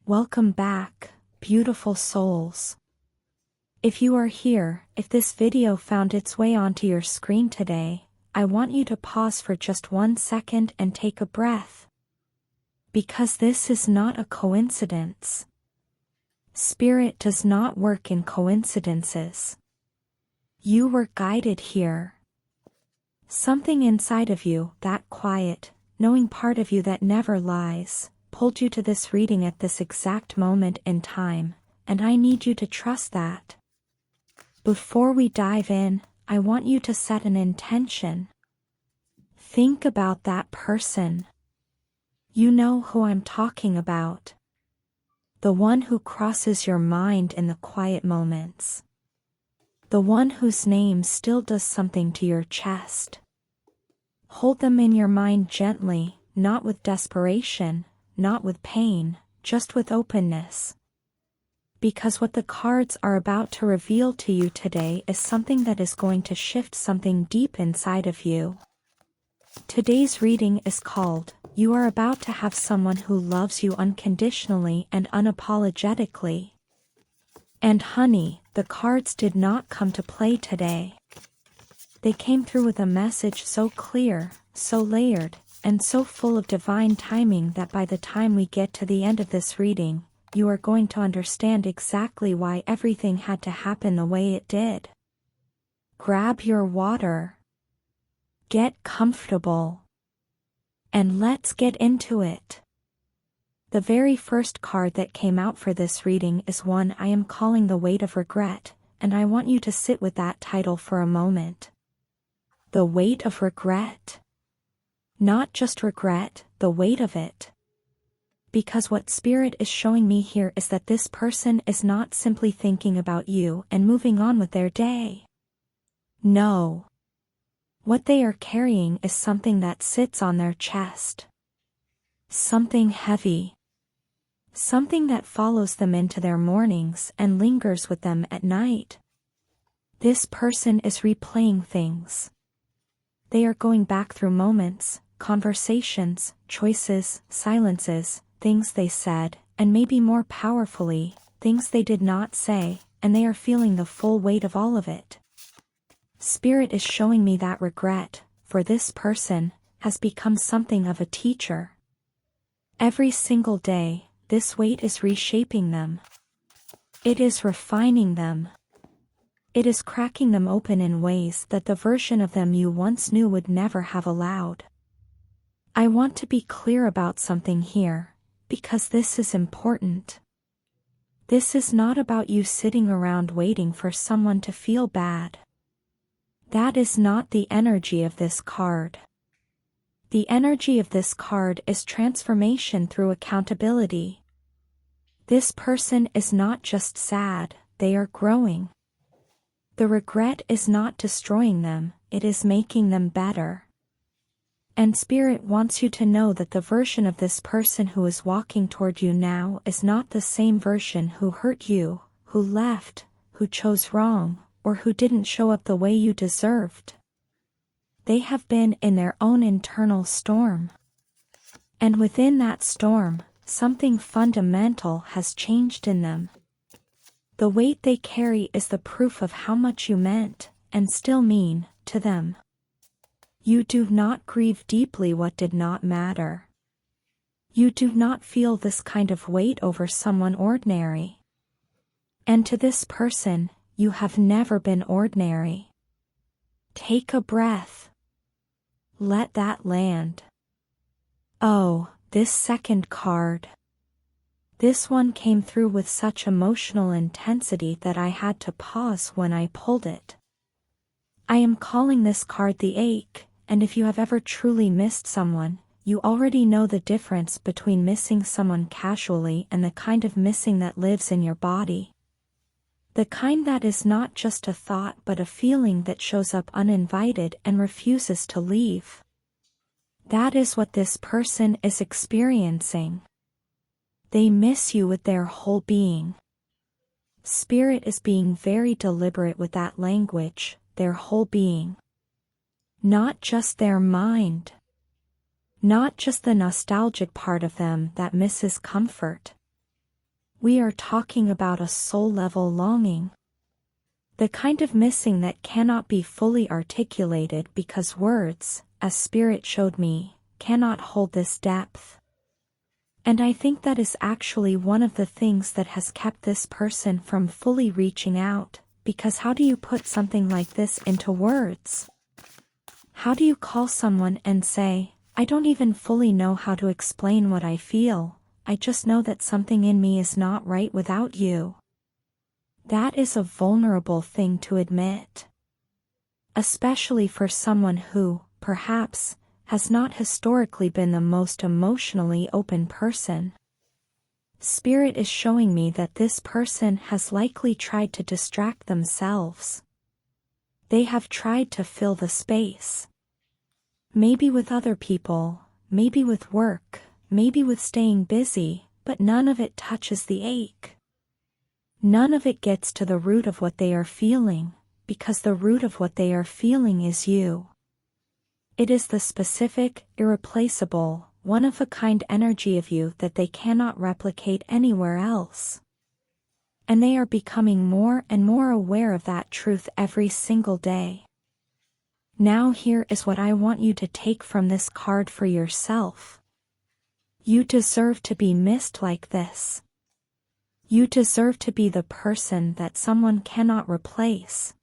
Welcome back, beautiful souls. If you are here, if this video found its way onto your screen today, I want you to pause for just 1 second and take a breath. Because this is not a coincidence. Spirit does not work in coincidences. You were guided here. Something inside of you, that quiet, knowing part of you that never lies, pulled you to this reading at this exact moment in time, and I need you to trust that. Before we dive in, I want you to set an intention. Think about that person. You know who I'm talking about. The one who crosses your mind in the quiet moments. The one whose name still does something to your chest. Hold them in your mind gently, not with desperation, not with pain, just with openness. Because what the cards are about to reveal to you today is something that is going to shift something deep inside of you. Today's reading is called, You Are About to Have Someone Who Loves You Unconditionally and Unapologetically. And honey, the cards did not come to play today. They came through with a message so clear, so layered, and so full of divine timing that by the time we get to the end of this reading, you are going to understand exactly why everything had to happen the way it did. Grab your water. Get comfortable. And let's get into it. The very first card that came out for this reading is one I am calling the Weight of Regret, and I want you to sit with that title for a moment. The weight of regret. Not just regret, the weight of it. Because what Spirit is showing me here is that this person is not simply thinking about you and moving on with their day. No. What they are carrying is something that sits on their chest. Something heavy. Something that follows them into their mornings and lingers with them at night. This person is replaying things. They are going back through moments, conversations, choices, silences, things they said, and maybe more powerfully, things they did not say, and they are feeling the full weight of all of it. Spirit is showing me that regret, for this person, has become something of a teacher. Every single day, this weight is reshaping them. It is refining them. It is cracking them open in ways that the version of them you once knew would never have allowed. I want to be clear about something here. Because this is important. This is not about you sitting around waiting for someone to feel bad. That is not the energy of this card. The energy of this card is transformation through accountability. This person is not just sad, they are growing. The regret is not destroying them, it is making them better. And Spirit wants you to know that the version of this person who is walking toward you now is not the same version who hurt you, who left, who chose wrong, or who didn't show up the way you deserved. They have been in their own internal storm. And within that storm, something fundamental has changed in them. The weight they carry is the proof of how much you meant, and still mean, to them. You do not grieve deeply what did not matter. You do not feel this kind of weight over someone ordinary. And to this person, you have never been ordinary. Take a breath. Let that land. Oh, this second card. This one came through with such emotional intensity that I had to pause when I pulled it. I am calling this card the ache. And if you have ever truly missed someone, you already know the difference between missing someone casually and the kind of missing that lives in your body. The kind that is not just a thought but a feeling that shows up uninvited and refuses to leave. That is what this person is experiencing. They miss you with their whole being. Spirit is being very deliberate with that language, their whole being. Not just their mind. Not just the nostalgic part of them that misses comfort. We are talking about a soul-level longing. The kind of missing that cannot be fully articulated because words, as Spirit showed me, cannot hold this depth. And I think that is actually one of the things that has kept this person from fully reaching out, because how do you put something like this into words? How do you call someone and say, I don't even fully know how to explain what I feel, I just know that something in me is not right without you? That is a vulnerable thing to admit. Especially for someone who, perhaps, has not historically been the most emotionally open person. Spirit is showing me that this person has likely tried to distract themselves. They have tried to fill the space. Maybe with other people, maybe with work, maybe with staying busy, but none of it touches the ache. None of it gets to the root of what they are feeling, because the root of what they are feeling is you. It is the specific, irreplaceable, one-of-a-kind energy of you that they cannot replicate anywhere else. And they are becoming more and more aware of that truth every single day. Now here is what I want you to take from this card for yourself. You deserve to be missed like this. You deserve to be the person that someone cannot replace.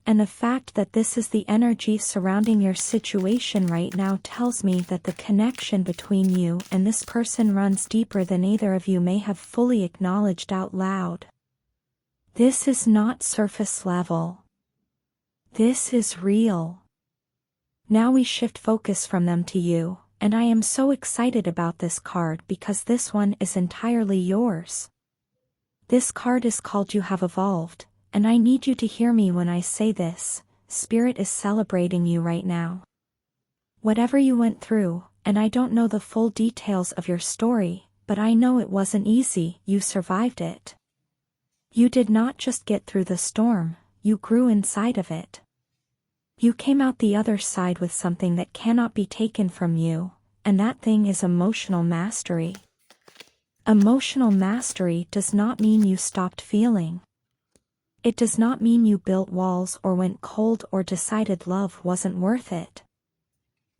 And the fact that this is the energy surrounding your situation right now tells me that the connection between you and this person runs deeper than either of you may have fully acknowledged out loud. This is not surface level. This is real. Now we shift focus from them to you, and I am so excited about this card because this one is entirely yours. This card is called You Have Evolved, and I need you to hear me when I say this. Spirit is celebrating you right now. Whatever you went through, and I don't know the full details of your story, but I know it wasn't easy, you survived it. You did not just get through the storm, you grew inside of it. You came out the other side with something that cannot be taken from you, and that thing is emotional mastery. Emotional mastery does not mean you stopped feeling. It does not mean you built walls or went cold or decided love wasn't worth it.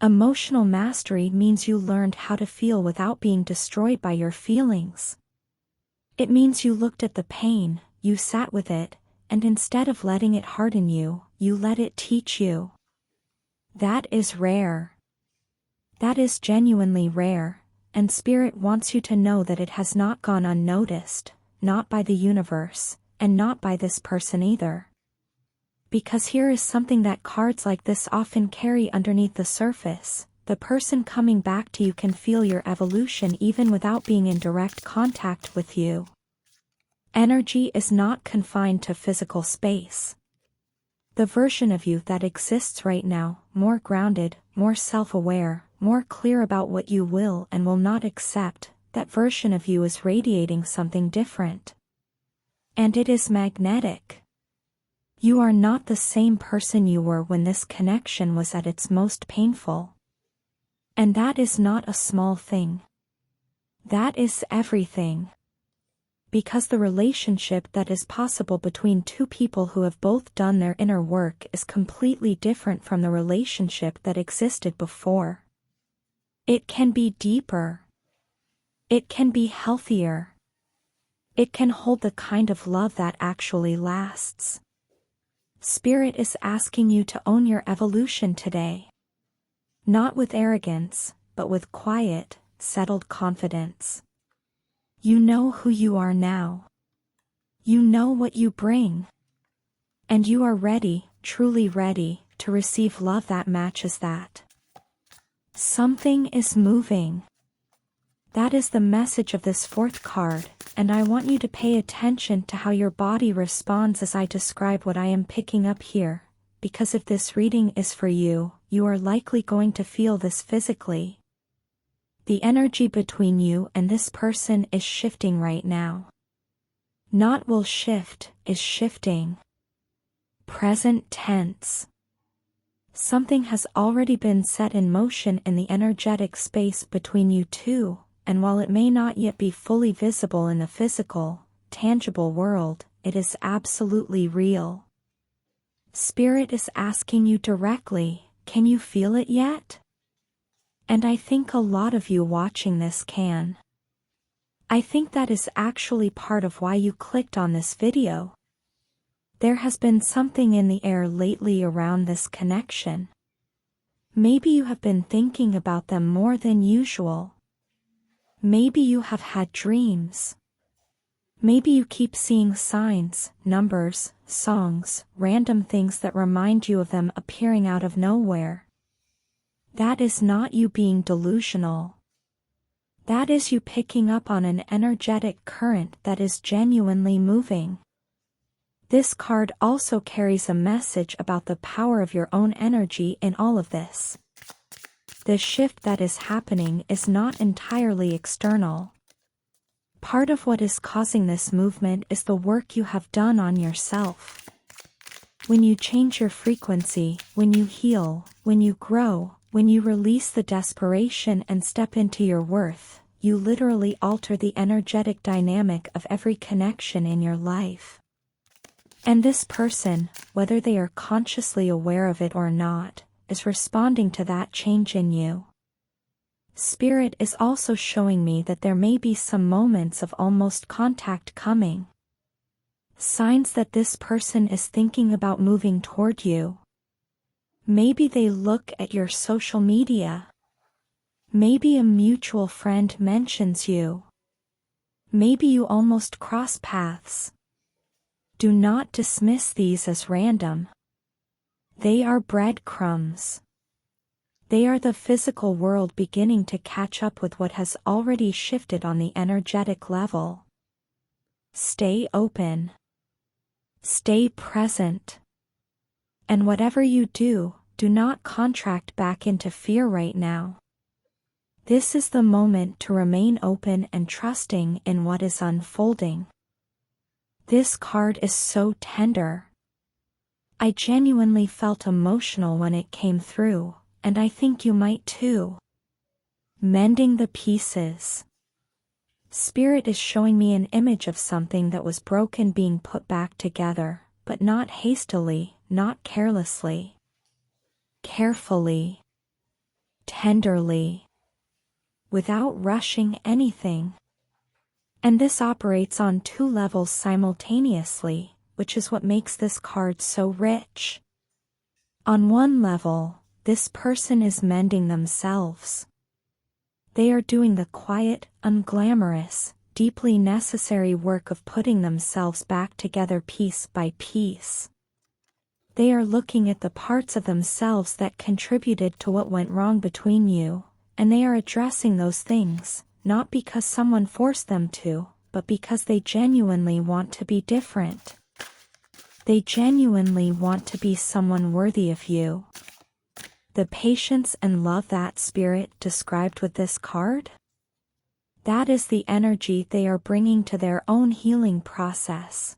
Emotional mastery means you learned how to feel without being destroyed by your feelings. It means you looked at the pain, you sat with it, and instead of letting it harden you, you let it teach you. That is rare. That is genuinely rare. And Spirit wants you to know that it has not gone unnoticed, not by the universe, and not by this person either. Because here is something that cards like this often carry underneath the surface: the person coming back to you can feel your evolution even without being in direct contact with you. Energy is not confined to physical space. The version of you that exists right now, more grounded, more self-aware, more clear about what you will and will not accept, that version of you is radiating something different. And it is magnetic. You are not the same person you were when this connection was at its most painful. And that is not a small thing. That is everything. Because the relationship that is possible between two people who have both done their inner work is completely different from the relationship that existed before. It can be deeper. It can be healthier. It can hold the kind of love that actually lasts. Spirit is asking you to own your evolution today. Not with arrogance, but with quiet, settled confidence. You know who you are now. You know what you bring. And you are ready, truly ready, to receive love that matches that. Something is moving. That is the message of this fourth card, and I want you to pay attention to how your body responds as I describe what I am picking up here, because if this reading is for you, you are likely going to feel this physically. The energy between you and this person is shifting right now. Not will shift, is shifting. Present tense. Something has already been set in motion in the energetic space between you two, and while it may not yet be fully visible in the physical, tangible world, it is absolutely real. Spirit is asking you directly, can you feel it yet? And I think a lot of you watching this can. I think that is actually part of why you clicked on this video. There has been something in the air lately around this connection. Maybe you have been thinking about them more than usual. Maybe you have had dreams. Maybe you keep seeing signs, numbers, songs, random things that remind you of them appearing out of nowhere. That is not you being delusional. That is you picking up on an energetic current that is genuinely moving. This card also carries a message about the power of your own energy in all of this. The shift that is happening is not entirely external. Part of what is causing this movement is the work you have done on yourself. When you change your frequency, when you heal, when you grow, when you release the desperation and step into your worth, you literally alter the energetic dynamic of every connection in your life. And this person, whether they are consciously aware of it or not, is responding to that change in you. Spirit is also showing me that there may be some moments of almost contact coming. Signs that this person is thinking about moving toward you. Maybe they look at your social media. Maybe a mutual friend mentions you. Maybe you almost cross paths. Do not dismiss these as random. They are breadcrumbs. They are the physical world beginning to catch up with what has already shifted on the energetic level. Stay open. Stay present. And whatever you do, do not contract back into fear right now. This is the moment to remain open and trusting in what is unfolding. This card is so tender. I genuinely felt emotional when it came through, and I think you might too. Mending the pieces. Spirit is showing me an image of something that was broken being put back together, but not hastily, not carelessly. Carefully. Tenderly. Without rushing anything. And this operates on two levels simultaneously, which is what makes this card so rich. On one level, this person is mending themselves. They are doing the quiet, unglamorous, deeply necessary work of putting themselves back together piece by piece. They are looking at the parts of themselves that contributed to what went wrong between you, and they are addressing those things, not because someone forced them to, but because they genuinely want to be different. They genuinely want to be someone worthy of you. The patience and love that Spirit described with this card? That is the energy they are bringing to their own healing process.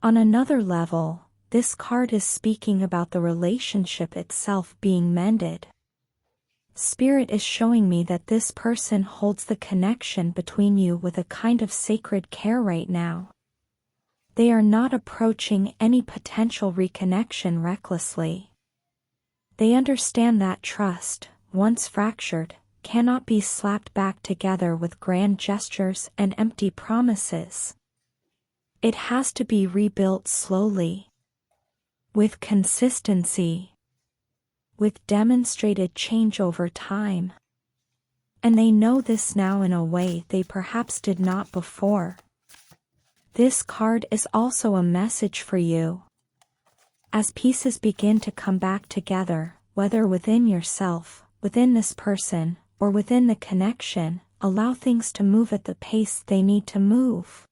On another level, this card is speaking about the relationship itself being mended. Spirit is showing me that this person holds the connection between you with a kind of sacred care right now. They are not approaching any potential reconnection recklessly. They understand that trust, once fractured, cannot be slapped back together with grand gestures and empty promises. It has to be rebuilt slowly. With consistency. With demonstrated change over time. And they know this now in a way they perhaps did not before. This card is also a message for you. As pieces begin to come back together, whether within yourself, within this person, or within the connection, allow things to move at the pace they need to move.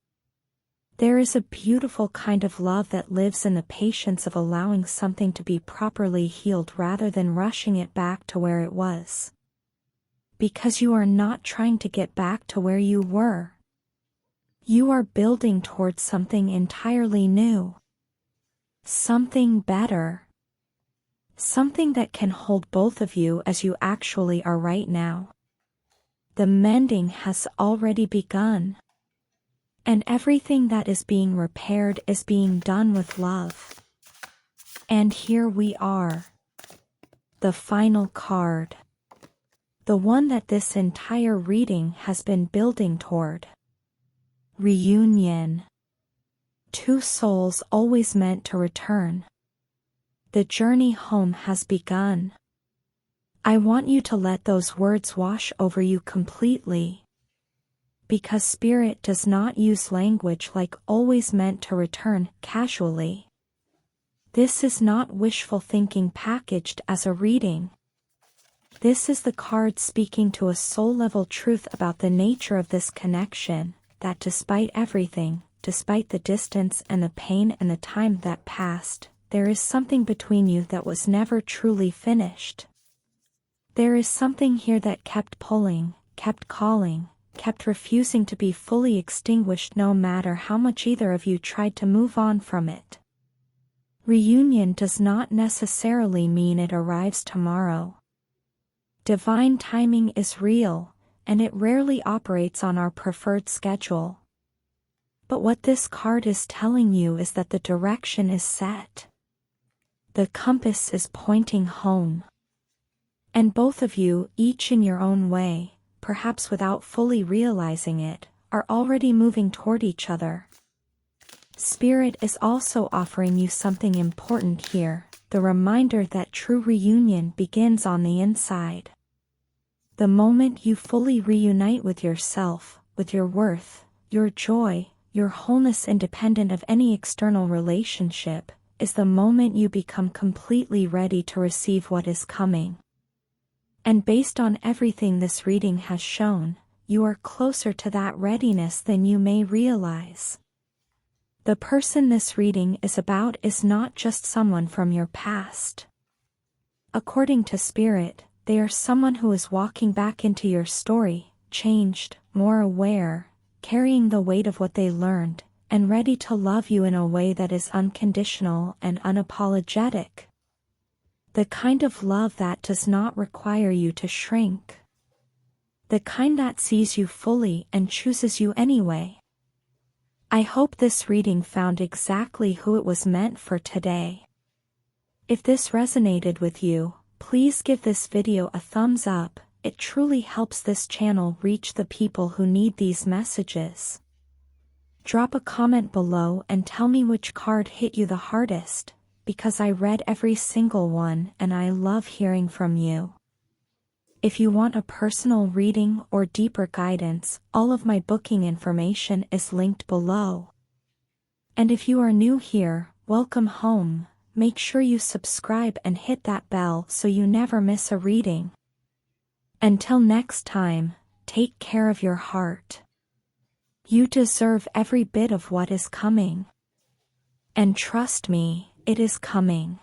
There is a beautiful kind of love that lives in the patience of allowing something to be properly healed rather than rushing it back to where it was. Because you are not trying to get back to where you were. You are building towards something entirely new. Something better. Something that can hold both of you as you actually are right now. The mending has already begun. And everything that is being repaired is being done with love. And here we are. The final card. The one that this entire reading has been building toward. Reunion. Two souls always meant to return. The journey home has begun. I want you to let those words wash over you completely. Because Spirit does not use language like always meant to return casually. This is not wishful thinking packaged as a reading. This is the card speaking to a soul-level truth about the nature of this connection, that despite everything, despite the distance and the pain and the time that passed, there is something between you that was never truly finished. There is something here that kept pulling, kept calling, kept refusing to be fully extinguished no matter how much either of you tried to move on from it. Reunion does not necessarily mean it arrives tomorrow. Divine timing is real, and it rarely operates on our preferred schedule. But what this card is telling you is that the direction is set. The compass is pointing home. And both of you, each in your own way, perhaps without fully realizing it, are already moving toward each other. Spirit is also offering you something important here, the reminder that true reunion begins on the inside. The moment you fully reunite with yourself, with your worth, your joy, your wholeness independent of any external relationship, is the moment you become completely ready to receive what is coming. And based on everything this reading has shown, you are closer to that readiness than you may realize. The person this reading is about is not just someone from your past. According to Spirit, they are someone who is walking back into your story, changed, more aware, carrying the weight of what they learned, and ready to love you in a way that is unconditional and unapologetic. The kind of love that does not require you to shrink. The kind that sees you fully and chooses you anyway. I hope this reading found exactly who it was meant for today. If this resonated with you, please give this video a thumbs up. It truly helps this channel reach the people who need these messages. Drop a comment below and tell me which card hit you the hardest, because I read every single one and I love hearing from you. If you want a personal reading or deeper guidance, all of my booking information is linked below. And if you are new here, welcome home. Make sure you subscribe and hit that bell so you never miss a reading. Until next time, take care of your heart. You deserve every bit of what is coming. And trust me, it is coming.